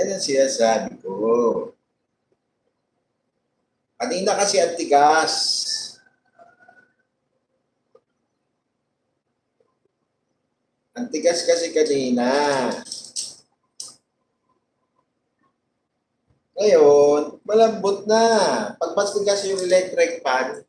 Yan ang sinasabi ko. Kanina kasi ang tigas. Ang tigas kasi kanina. Ngayon, malambot na. Pag mas tigas yung electric fan,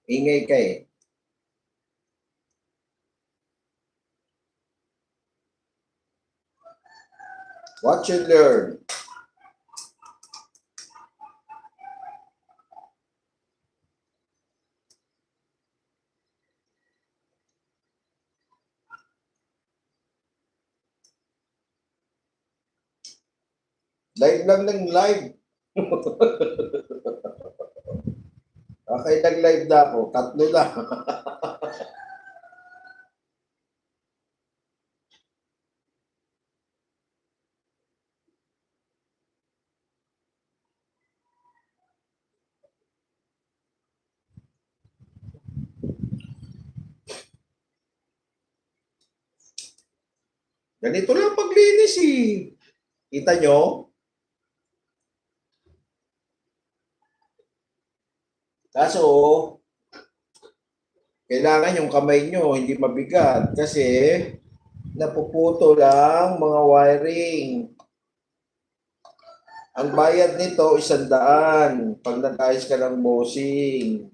ingay ka eh. Watch and learn. Live lang ng live. Okay, nag-live na ako. 3 lang. Ganito lang paglinis eh. Kita nyo? Kaso, kailangan yung kamay nyo hindi mabigat kasi napuputo lang mga wiring. Ang bayad nito 100 pag nag-ayos ka ng bossing.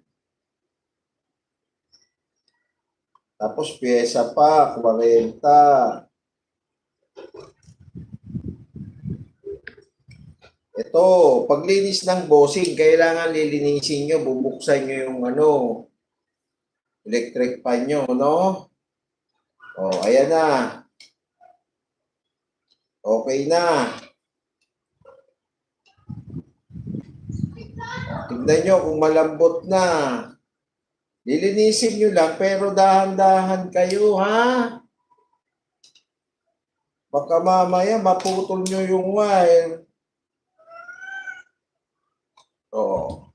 Tapos pyesa pa, 40. Ito, paglinis ng bossing, kailangan lilinisin nyo, bubuksan nyo yung electric fan nyo, no? O, ayan na. Okay na. Tignan nyo kung malambot na. Lilinisin nyo lang, pero dahan-dahan kayo, ha? Baka mamaya maputol nyo yung wire. O,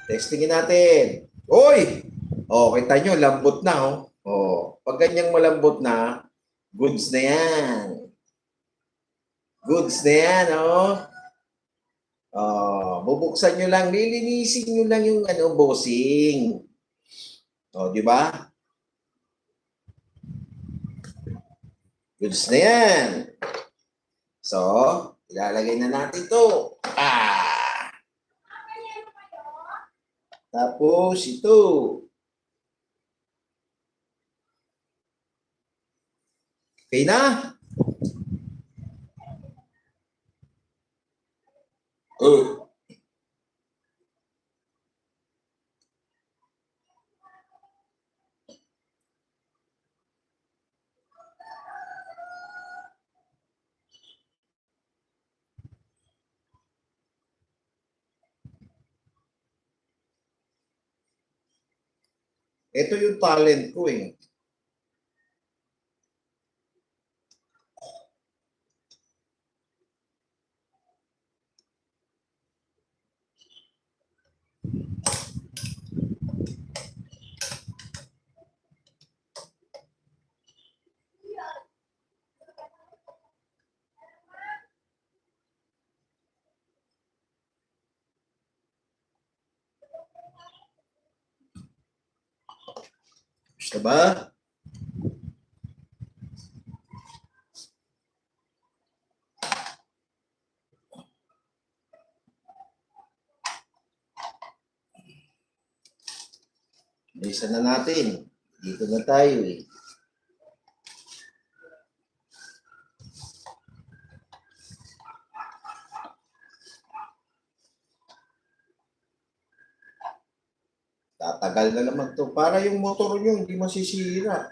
testingin natin. Uy! O, kita nyo, lambot na, oh. O, pag ganyang malambot na, goods na yan. Goods na yan, oh. Bubuksan nyo lang, lilinisin nyo lang yung bossing. O, di ba? Goods na yan. So, ilalagay na natin ito. Tapos, ito. Okay na? Ito yung talent ko eh. Gusto ba? Isa na natin. Dito na tayo eh. Tatagal na naman to. Para yung motor nyo hindi masisira.